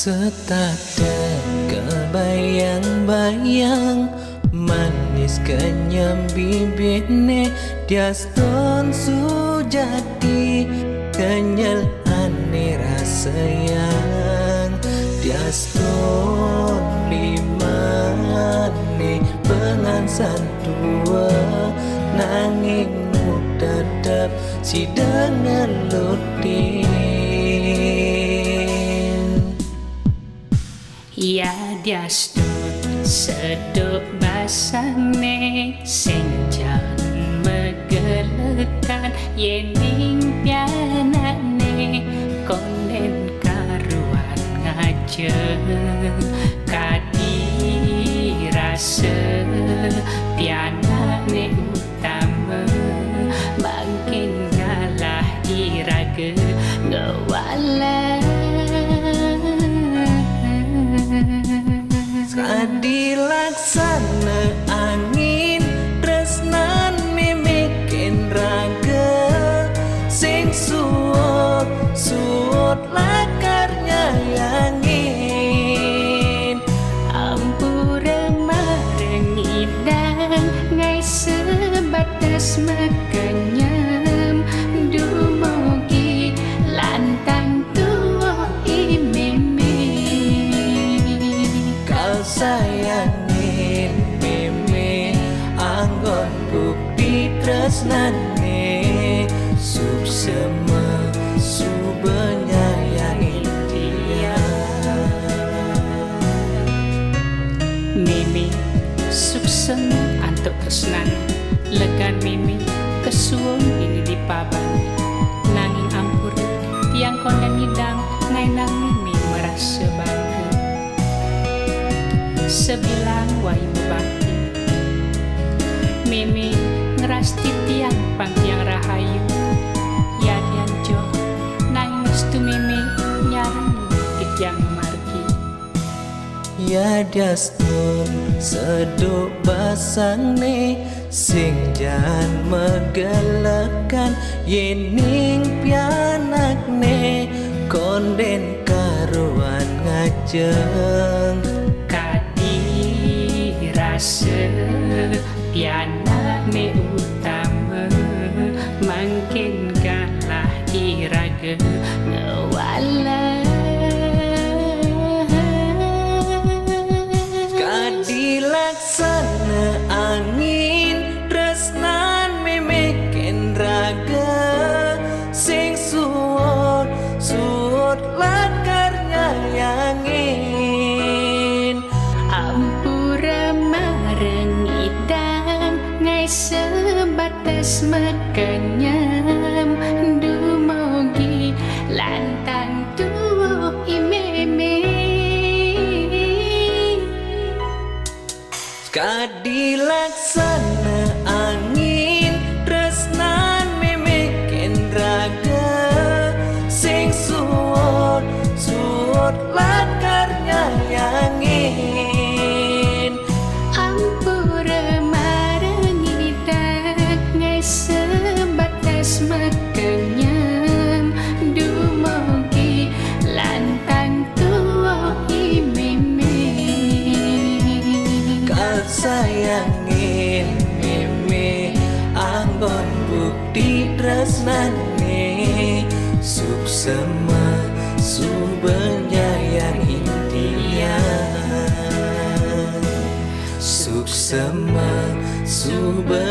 Setadak kebayang-bayang manis kenyam bibirne diaston sujati kenyal ane rasayang diaston limane pengansan tua nanging dadap si dengan lutin. Ya diastut seduk basane senjan megelekan yening pianane konden karuan ngajeng kadi rasa pianane utama makin kalah iraga ngewala dilaksana angin tresnan mimikin raga sing suot lakarnya yangin ampura marengidang ngai sebatas makanyam dumugi lantang tua imimi kau sayangin mimi anggon bukti tresnane suksema subenyayain dia mimi suksem antuk tresnan legan mimi kesuwung ini di paban nanging ampur tiang konden hidang ngainang mimi merasa bangga sebilang waimu bakti mimi ngerasti tiang pangtiang rahayu ya dianjo nanging restu mimi nyarang tiang margi ya diastun seduk basane sing jan megelekan yening pianakne konden karuan ngajeng rasa pianane utama makin kalah iraga ngewala kadilaksana angin tresnan mimikin raga sing suot lakarnya yangin ampura marengidang ngai sebatas makanyam dumugi lantang tua imeme kadilaksana angin tresnan mimikin raga sing suot lakarnya yangin ampura marengidang ngai sebatas makanyam dumugi lantang tua imeme kau sayangin mimi anggon bukti tresnane suksema subenyayang dia suksema subenyayang